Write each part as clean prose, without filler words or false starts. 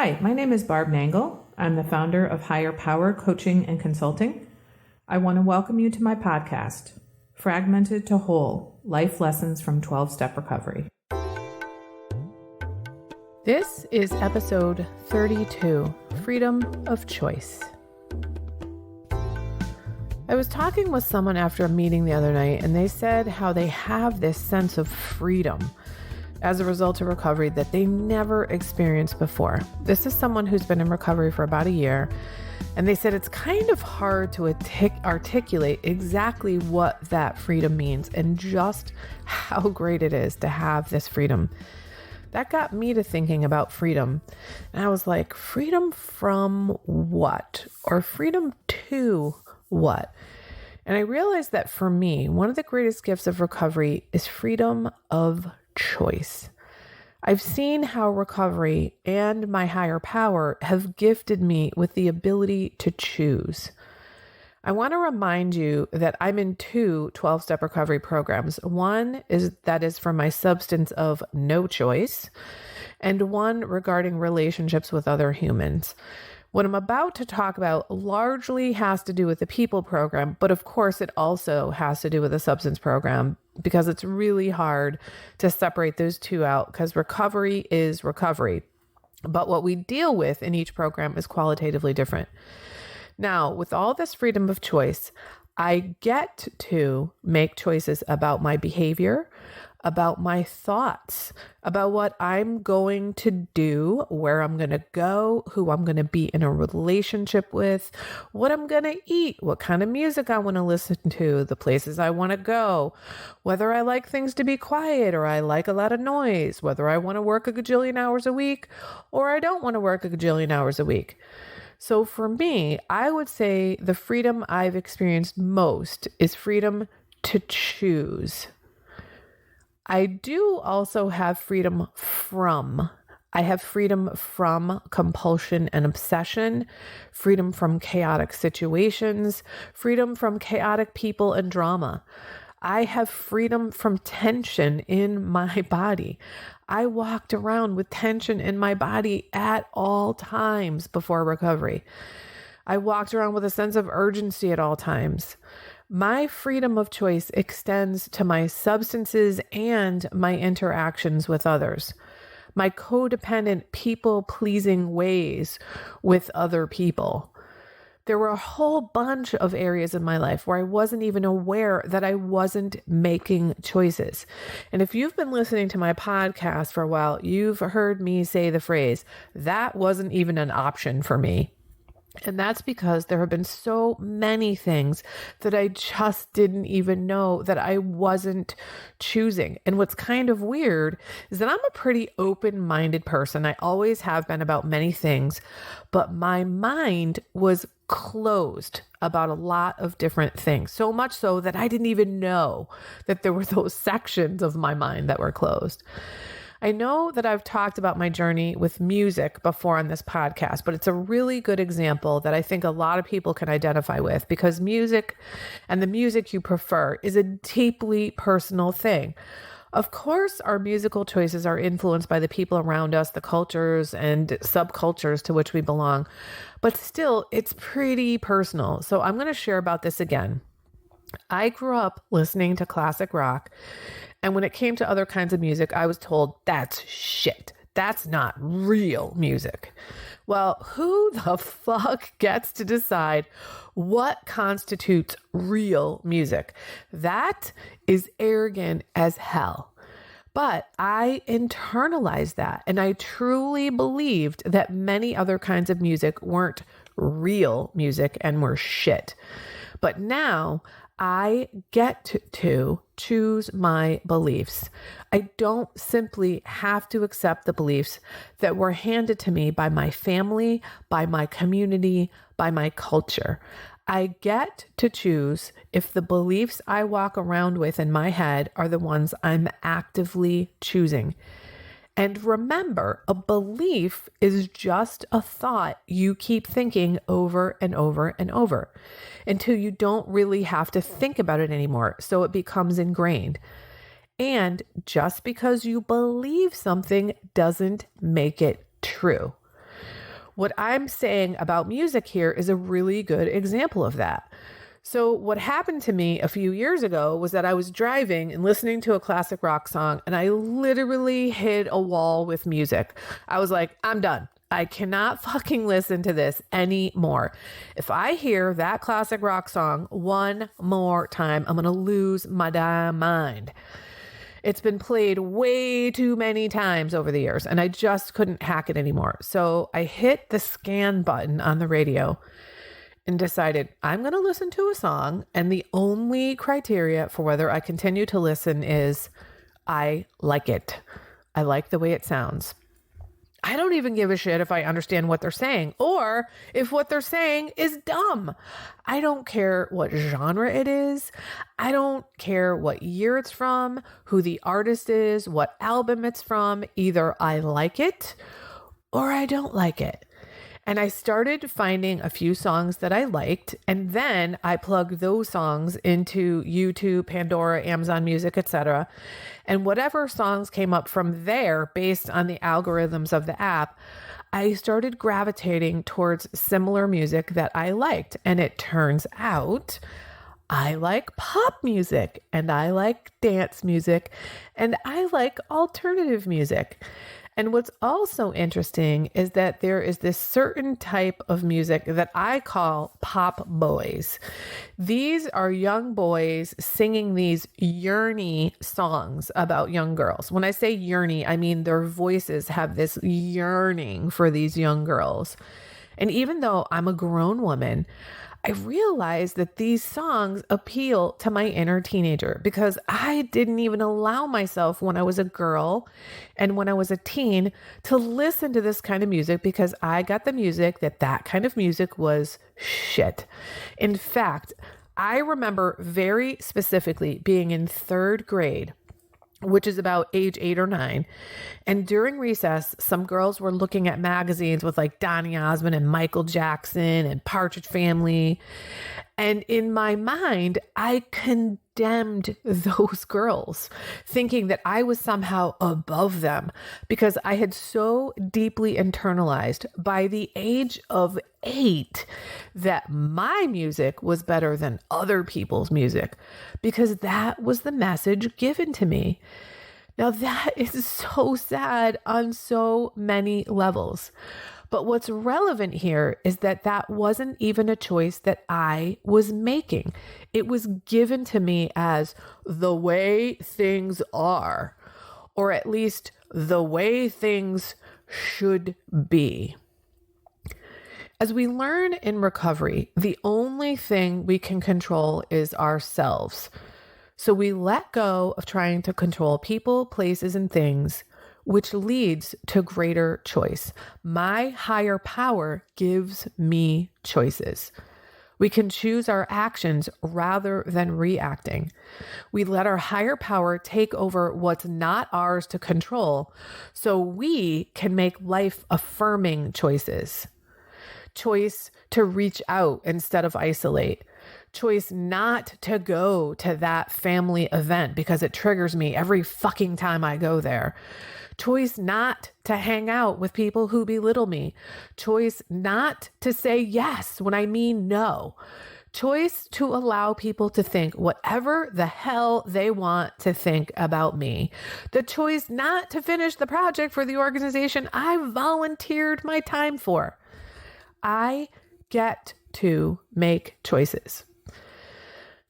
Hi, my name is Barb Nangle. I'm the founder of Higher Power Coaching and Consulting. I want to welcome you to my podcast, Fragmented to Whole, Life Lessons from 12-Step Recovery. This is episode 32, Freedom of Choice. I was talking with someone after a meeting the other night, and they said how they have this sense of freedom as a result of recovery that they never experienced before. This is someone who's been in recovery for about a year, and they said it's kind of hard to articulate exactly what that freedom means and just how great it is to have this freedom. That got me to thinking about freedom. And I was like, freedom from what? Or freedom to what? And I realized that for me, one of the greatest gifts of recovery is freedom of choice. I've seen how recovery and my higher power have gifted me with the ability to choose. I want to remind you that I'm in two 12-step recovery programs. One is for my substance of no choice, and one regarding relationships with other humans. What I'm about to talk about largely has to do with the people program, but of course it also has to do with the substance program, because it's really hard to separate those two out, because recovery is recovery. But what we deal with in each program is qualitatively different. Now, with all this freedom of choice, I get to make choices about my behavior, about my thoughts, about what I'm going to do, where I'm going to go, who I'm going to be in a relationship with, what I'm going to eat, what kind of music I want to listen to, the places I want to go, whether I like things to be quiet or I like a lot of noise, whether I want to work a gajillion hours a week or I don't want to work a gajillion hours a week. So for me, I would say the freedom I've experienced most is freedom to choose. I do also have freedom from. I have freedom from compulsion and obsession, freedom from chaotic situations, freedom from chaotic people and drama. I have freedom from tension in my body. I walked around with tension in my body at all times before recovery. I walked around with a sense of urgency at all times. My freedom of choice extends to my substances and my interactions with others, my codependent people-pleasing ways with other people. There were a whole bunch of areas in my life where I wasn't even aware that I wasn't making choices. And if you've been listening to my podcast for a while, you've heard me say the phrase, that wasn't even an option for me. And that's because there have been so many things that I just didn't even know that I wasn't choosing. And what's kind of weird is that I'm a pretty open-minded person. I always have been about many things, but my mind was closed about a lot of different things. So much so that I didn't even know that there were those sections of my mind that were closed. I know that I've talked about my journey with music before on this podcast, but it's a really good example that I think a lot of people can identify with, because music and the music you prefer is a deeply personal thing. Of course, our musical choices are influenced by the people around us, the cultures and subcultures to which we belong, but still, it's pretty personal. So I'm going to share about this again. I grew up listening to classic rock, and when it came to other kinds of music, I was told, that's shit. That's not real music. Well, who the fuck gets to decide what constitutes real music? That is arrogant as hell. But I internalized that, and I truly believed that many other kinds of music weren't real music and were shit. But now I get to choose my beliefs. I don't simply have to accept the beliefs that were handed to me by my family, by my community, by my culture. I get to choose if the beliefs I walk around with in my head are the ones I'm actively choosing. And remember, a belief is just a thought you keep thinking over and over and over until you don't really have to think about it anymore, so it becomes ingrained. And just because you believe something doesn't make it true. What I'm saying about music here is a really good example of that. So what happened to me a few years ago was that I was driving and listening to a classic rock song, and I literally hit a wall with music. I was like, I'm done. I cannot fucking listen to this anymore. If I hear that classic rock song one more time, I'm going to lose my damn mind. It's been played way too many times over the years, and I just couldn't hack it anymore. So I hit the scan button on the radio and decided I'm going to listen to a song, and the only criteria for whether I continue to listen is I like it. I like the way it sounds. I don't even give a shit if I understand what they're saying or if what they're saying is dumb. I don't care what genre it is. I don't care what year it's from, who the artist is, what album it's from. Either I like it or I don't like it. And I started finding a few songs that I liked, and then I plugged those songs into YouTube, Pandora, Amazon Music, etc. And whatever songs came up from there based on the algorithms of the app, I started gravitating towards similar music that I liked. And it turns out I like pop music, and I like dance music, and I like alternative music. And what's also interesting is that there is this certain type of music that I call pop boys. These are young boys singing these yearny songs about young girls. When I say yearny, I mean their voices have this yearning for these young girls. And even though I'm a grown woman, I realized that these songs appeal to my inner teenager because I didn't even allow myself when I was a girl and when I was a teen to listen to this kind of music because I got the music that kind of music was shit. In fact, I remember very specifically being in 3rd grade, which is about age 8 or 9. And during recess, some girls were looking at magazines with like Donny Osmond and Michael Jackson and Partridge Family. And in my mind, I condemned those girls, thinking that I was somehow above them because I had so deeply internalized by the age of 8 that my music was better than other people's music because that was the message given to me. Now that is so sad on so many levels. But what's relevant here is that that wasn't even a choice that I was making. It was given to me as the way things are, or at least the way things should be. As we learn in recovery, the only thing we can control is ourselves. So we let go of trying to control people, places, and things, which leads to greater choice. My higher power gives me choices. We can choose our actions rather than reacting. We let our higher power take over what's not ours to control so we can make life affirming choices. Choice to reach out instead of isolate. Choice not to go to that family event because it triggers me every fucking time I go there. Choice not to hang out with people who belittle me. Choice not to say yes when I mean no. Choice to allow people to think whatever the hell they want to think about me. The choice not to finish the project for the organization I volunteered my time for. I get to make choices.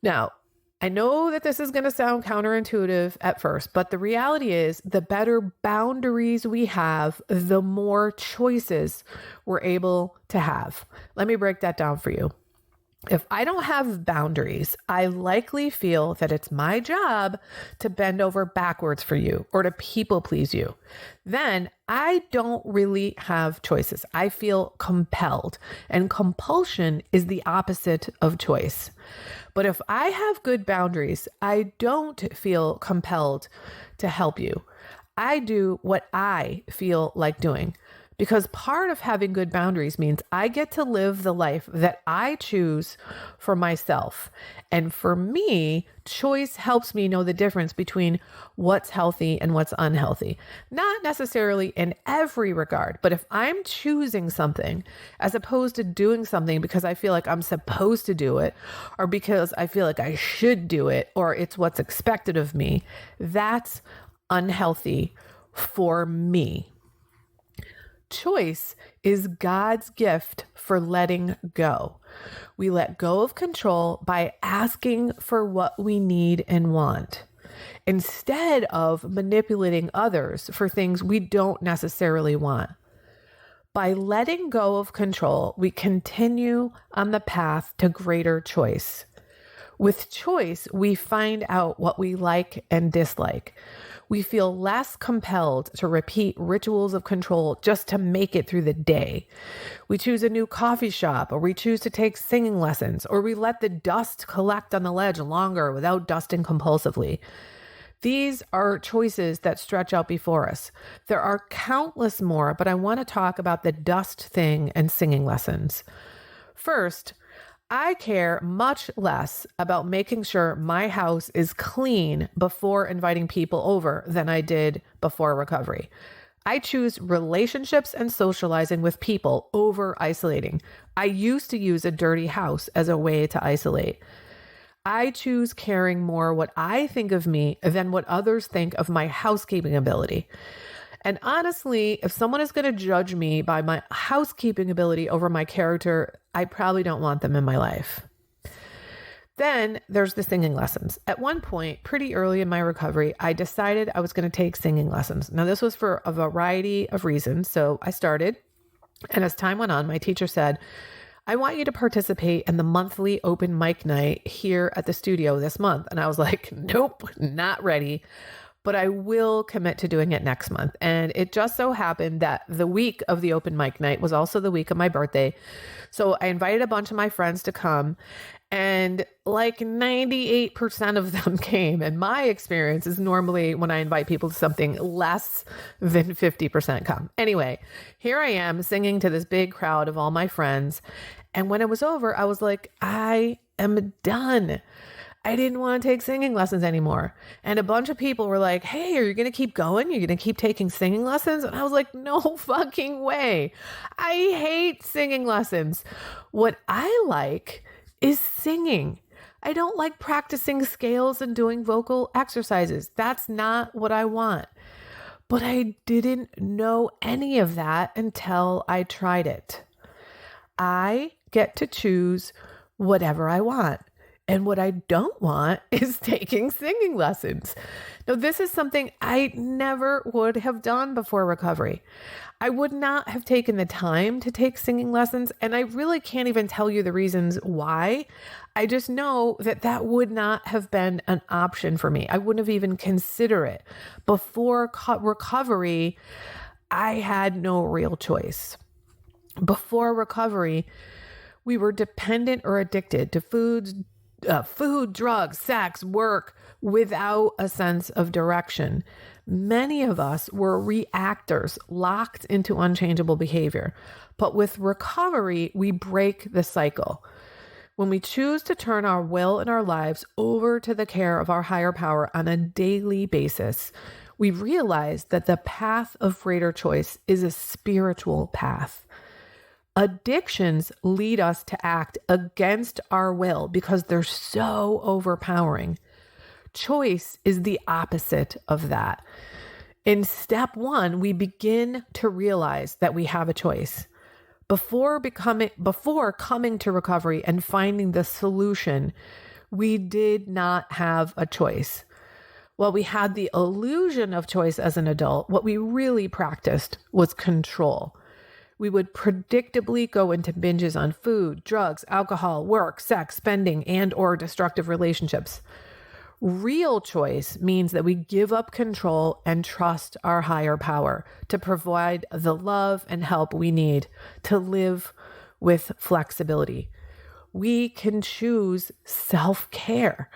Now, I know that this is going to sound counterintuitive at first, but the reality is the better boundaries we have, the more choices we're able to have. Let me break that down for you. If I don't have boundaries, I likely feel that it's my job to bend over backwards for you or to people please you. Then I don't really have choices. I feel compelled, and compulsion is the opposite of choice. But if I have good boundaries, I don't feel compelled to help you. I do what I feel like doing Because part of having good boundaries means I get to live the life that I choose for myself. And for me, choice helps me know the difference between what's healthy and what's unhealthy. Not necessarily in every regard, but if I'm choosing something as opposed to doing something because I feel like I'm supposed to do it, or because I feel like I should do it, or it's what's expected of me, that's unhealthy for me. Choice is God's gift for letting go. We let go of control by asking for what we need and want, instead of manipulating others for things we don't necessarily want. By letting go of control, we continue on the path to greater choice. With choice, we find out what we like and dislike. We feel less compelled to repeat rituals of control just to make it through the day. We choose a new coffee shop, or we choose to take singing lessons, or we let the dust collect on the ledge longer without dusting compulsively. These are choices that stretch out before us. There are countless more, but I want to talk about the dust thing and singing lessons. First, I care much less about making sure my house is clean before inviting people over than I did before recovery. I choose relationships and socializing with people over isolating. I used to use a dirty house as a way to isolate. I choose caring more what I think of me than what others think of my housekeeping ability. And honestly, if someone is going to judge me by my housekeeping ability over my character, I probably don't want them in my life. Then there's the singing lessons. At one point, pretty early in my recovery, I decided I was going to take singing lessons. Now, this was for a variety of reasons. So I started, and as time went on, my teacher said, I want you to participate in the monthly open mic night here at the studio this month. And I was like, nope, not ready. But I will commit to doing it next month. And it just so happened that the week of the open mic night was also the week of my birthday. So I invited a bunch of my friends to come, and like 98% of them came. And my experience is normally when I invite people to something, less than 50% come. Anyway, here I am singing to this big crowd of all my friends. And when it was over, I was like, I am done. I didn't want to take singing lessons anymore. And a bunch of people were like, hey, are you going to keep going? You're going to keep taking singing lessons? And I was like, no fucking way. I hate singing lessons. What I like is singing. I don't like practicing scales and doing vocal exercises. That's not what I want. But I didn't know any of that until I tried it. I get to choose whatever I want. And what I don't want is taking singing lessons. Now, this is something I never would have done before recovery. I would not have taken the time to take singing lessons, and I really can't even tell you the reasons why. I just know that that would not have been an option for me. I wouldn't have even considered it. Before recovery, I had no real choice. Before recovery, we were dependent or addicted to food, drugs, sex, work, without a sense of direction. Many of us were reactors locked into unchangeable behavior. But with recovery, we break the cycle. When we choose to turn our will and our lives over to the care of our higher power on a daily basis, we realize that the path of greater choice is a spiritual path. Addictions lead us to act against our will because they're so overpowering. Choice is the opposite of that. In step one, we begin to realize that we have a choice. Before coming to recovery and finding the solution, we did not have a choice. While we had the illusion of choice as an adult, what we really practiced was control. We would predictably go into binges on food, drugs, alcohol, work, sex, spending, and/or destructive relationships. Real choice means that we give up control and trust our higher power to provide the love and help we need to live with flexibility. We can choose self-care.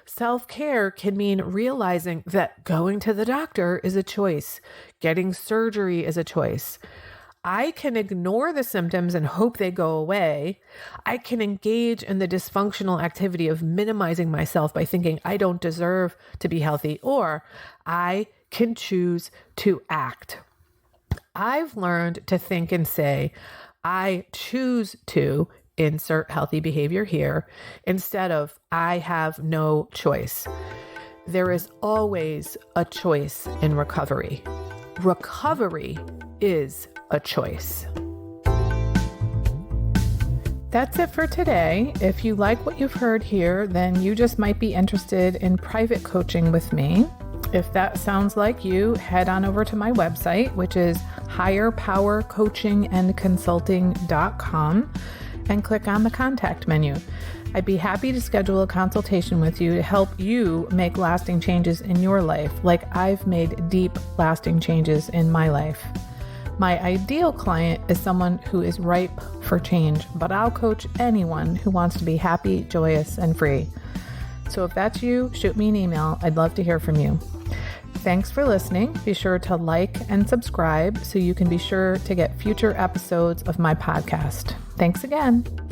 Self-care can mean realizing that going to the doctor is a choice. Getting surgery is a choice. I can ignore the symptoms and hope they go away. I can engage in the dysfunctional activity of minimizing myself by thinking I don't deserve to be healthy, or I can choose to act. I've learned to think and say, I choose to insert healthy behavior here instead of I have no choice. There is always a choice in recovery. Recovery is a choice. That's it for today. If you like what you've heard here, then you just might be interested in private coaching with me. If that sounds like you, head on over to my website, which is higherpowercoachingandconsulting.com, and click on the contact menu. I'd be happy to schedule a consultation with you to help you make lasting changes in your life, like I've made deep, lasting changes in my life. My ideal client is someone who is ripe for change, but I'll coach anyone who wants to be happy, joyous, and free. So if that's you, shoot me an email. I'd love to hear from you. Thanks for listening. Be sure to like and subscribe so you can be sure to get future episodes of my podcast. Thanks again.